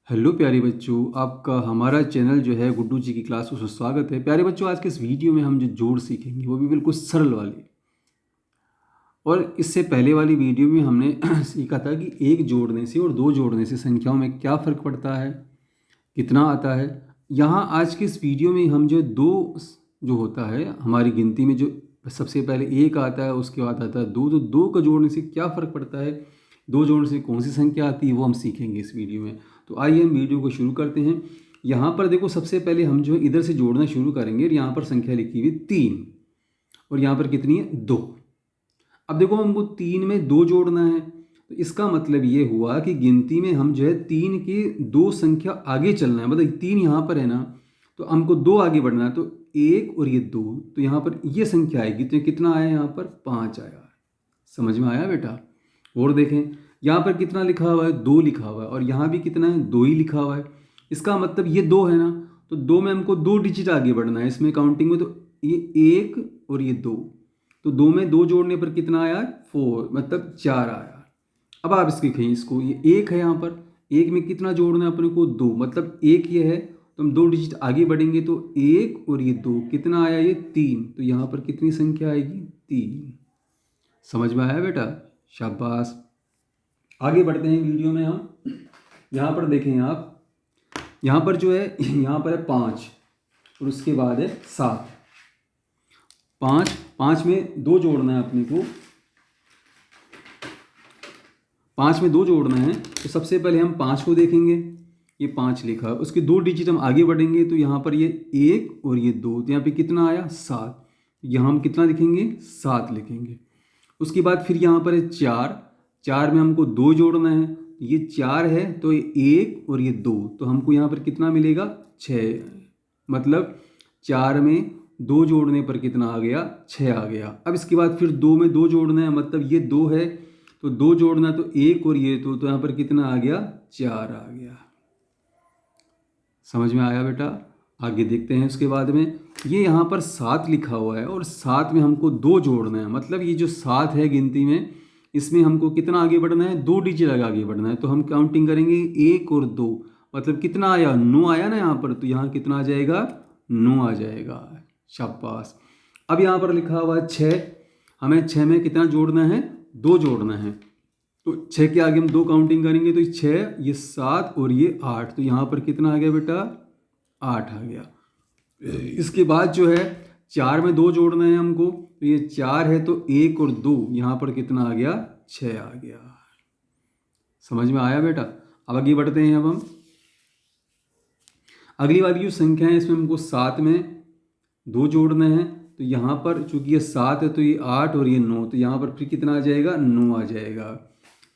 Hello प्यारे बच्चों, आपका हमारा चैनल जो है गुड्डू जी की क्लास में स्वागत है। प्यारे बच्चों, आज के इस वीडियो में हम जो जोड़ सीखेंगे वो भी बिल्कुल सरल वाले। और इससे पहले वाली वीडियो में हमने सीखा था कि एक जोड़ने से और दो जोड़ने से संख्याओं में क्या फ़र्क पड़ता है, कितना आता है। यहाँ आज के इस वीडियो में हम जो दो जो होता है हमारी गिनती में, जो सबसे पहले एक आता है उसके बाद आता है दो, तो दो का जोड़ने से क्या फ़र्क पड़ता है, दो जोड़ने से कौन सी संख्या आती है, वो हम सीखेंगे इस वीडियो में। तो आइए हम वीडियो को शुरू करते हैं। यहाँ पर देखो, सबसे पहले हम जो है इधर से जोड़ना शुरू करेंगे और यहाँ पर संख्या लिखी हुई 3 और यहाँ पर कितनी है 2। अब देखो, हमको 3 में 2 जोड़ना है, तो इसका मतलब ये हुआ कि गिनती में हम जो है 3 के 2 संख्या आगे चलना है। मतलब 3 यहाँ पर है ना, तो हमको 2 आगे बढ़ना है, तो 1 और ये 2, तो यहाँ पर ये संख्या आएगी। तो कितना आया, यहाँ पर 5 आया। समझ में आया बेटा? और देखें, यहाँ पर कितना लिखा हुआ है, 2 लिखा हुआ है, और यहाँ भी कितना है, 2 ही लिखा हुआ है। इसका मतलब ये 2 है ना, तो 2 में हमको 2 डिजिट आगे बढ़ना है इसमें काउंटिंग में। तो ये 1 और ये 2, तो 2 में 2 जोड़ने पर कितना आया, 4, मतलब 4 आया। अब आप इसके कहीं, इसको ये 1 है, यहाँ पर 1 में कितना जोड़ना है अपने को, 2, मतलब 1 ये है, तो हम 2 डिजिट आगे बढ़ेंगे, तो 1 और ये 2 कितना आया, ये 3। तो यहाँ पर कितनी संख्या आएगी, 3। समझ में आया बेटा? शाबाश। आगे बढ़ते हैं वीडियो में हम। यहाँ पर देखें आप, यहाँ पर जो है, यहाँ पर है 5 और उसके बाद है 7। 5 में 2 जोड़ना है अपने को, 5 में 2 जोड़ना है। तो सबसे पहले हम 5 को देखेंगे, ये 5 लिखा है, उसके 2 डिजिट हम आगे बढ़ेंगे, तो यहाँ पर ये 1 और ये 2, तो यहाँ पे कितना आया, 7। यहाँ हम कितना लिखेंगे, 7 लिखेंगे। उसके बाद फिर यहाँ पर है 4 में हमको 2 जोड़ना है, ये 4 है, तो ये 1 और ये 2, तो हमको यहाँ पर कितना मिलेगा, 6। मतलब 4 में 2 जोड़ने पर कितना आ गया, 6 आ गया। अब इसके बाद फिर 2 में 2 जोड़ना है, मतलब ये 2 है, तो 2 जोड़ना, तो 1 और ये 2, तो यहाँ पर कितना आ गया, 4 आ गया। समझ में आया बेटा? आगे देखते हैं। उसके बाद में ये यहाँ पर 7 लिखा हुआ है, और 7 में हमको 2 जोड़ना है। मतलब ये जो 7 है गिनती में, इसमें हमको कितना आगे बढ़ना है, 2 डिजिट आगे बढ़ना है। तो हम काउंटिंग करेंगे 1 और 2, मतलब कितना आया, 9 आया ना यहाँ पर, तो यहाँ कितना आ जाएगा, 9 आ जाएगा। शाबाश। अब यहाँ पर लिखा हुआ है 6, हमें 6 में कितना जोड़ना है, 2 जोड़ना है। तो 6 के आगे हम 2 काउंटिंग करेंगे, तो 6, ये 7 और ये 8, तो यहाँ पर कितना आ गया बेटा, 8 आ गया। इसके बाद जो है 4 में 2 जोड़ना है हमको, तो ये 4 है, तो 1 और 2, यहाँ पर कितना आ गया, 6 आ गया। समझ में आया बेटा? अब आगे बढ़ते हैं। अब हम अगली वाली जो संख्या है, इसमें हमको 7 में 2 जोड़ना है, तो यहाँ पर चूंकि ये 7 है, तो ये 8 और ये 9, तो यहाँ पर फिर कितना आ जाएगा, 9 आ जाएगा।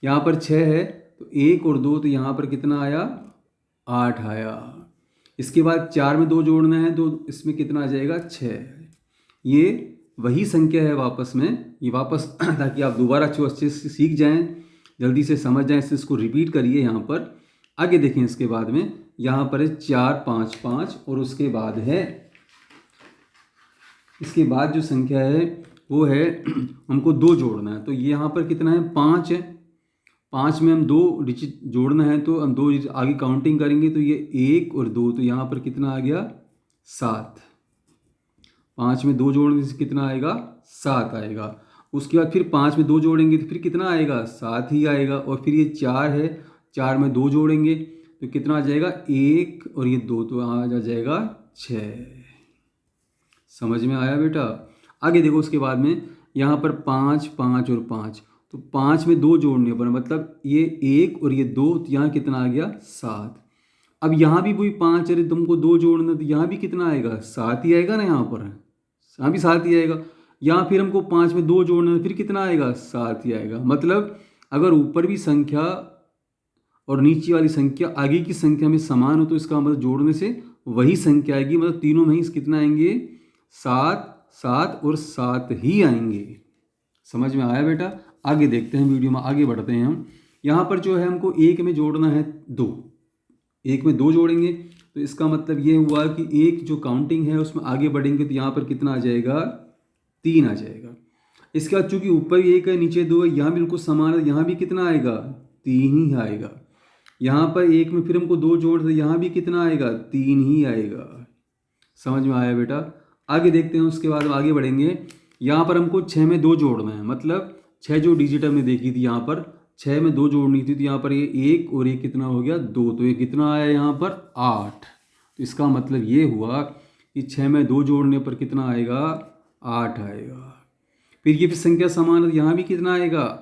यहाँ पर 6 है, तो 1 और 2, तो यहाँ पर कितना आया, 8 आया। इसके बाद 4 में 2 जोड़ना है, तो इसमें कितना आ जाएगा, 6। ये वही संख्या है वापस में, ये वापस ताकि आप दोबारा अच्छे से सीख जाएं, जल्दी से समझ जाएं, इसको रिपीट करिए। यहाँ पर आगे देखें। इसके बाद में यहाँ पर है 4 5 5, और उसके बाद है, इसके बाद जो संख्या है वो है हमको 2 जोड़ना है, तो ये यहाँ पर कितना है, 5 है। 5 में हम 2 डिजिट जोड़ना है, तो हम 2 डिजिट आगे काउंटिंग करेंगे, तो ये 1 और 2, तो यहाँ पर कितना आ गया, 7। 5 में 2 जोड़ने से कितना आएगा, 7 आएगा। उसके बाद फिर 5 में 2 जोड़ेंगे, तो फिर कितना आएगा, 7 ही आएगा। और फिर ये 4 है, 4 में 2 जोड़ेंगे, तो कितना आ जाएगा, 1 और ये 2, तो आ जाएगा 6। समझ में आया बेटा? आगे देखो। उसके बाद में यहाँ पर 5 5 और 5, तो 5 में 2 जोड़ने पर, मतलब ये 1 और ये 2, तो यहाँ कितना आ गया, 7। अब यहाँ भी वही 5 है, तुमको 2 जोड़ना, तो यहाँ भी कितना आएगा, 7 ही आएगा ना। यहाँ पर यहाँ भी 7 ही आएगा। यहाँ फिर हमको 5 में 2 जोड़ना है, फिर कितना आएगा, 7 ही आएगा। मतलब अगर ऊपर भी संख्या और नीचे वाली संख्या आगे की संख्या में समान हो, तो इसका मतलब जोड़ने से वही संख्या आएगी। मतलब तीनों में ही कितना आएंगे, 7 7 और 7 ही आएंगे। समझ में आया बेटा? आगे देखते हैं, वीडियो में आगे बढ़ते हैं हम। यहाँ पर जो है हमको 1 में जोड़ना है 2, 1 में 2 जोड़ेंगे, तो इसका मतलब ये हुआ कि एक जो काउंटिंग है उसमें आगे बढ़ेंगे, तो यहाँ पर कितना आ जाएगा, 3 आ जाएगा। इसके बाद चूंकि ऊपर 1 है नीचे 2 है, यहाँ बिल्कुल समान है, यहाँ भी कितना आएगा, 3 ही आएगा। यहाँ पर एक में फिर हमको 2 जोड़ दे, यहाँ भी कितना आएगा, 3 ही आएगा। समझ में आया बेटा? आगे देखते हैं, उसके बाद आगे बढ़ेंगे। यहाँ पर हमको 6 में 2 जोड़ना है, मतलब 6 जो डिजिट हमने देखी थी यहाँ पर 6 में 2 जोड़नी थी, तो यहाँ पर ये 1 और ये कितना हो गया 2, तो ये कितना आया यहाँ पर 8। तो इसका मतलब ये हुआ कि 6 में 2 जोड़ने पर कितना आएगा, 8 आएगा। फिर ये भी संख्या समान है, यहाँ भी कितना आएगा,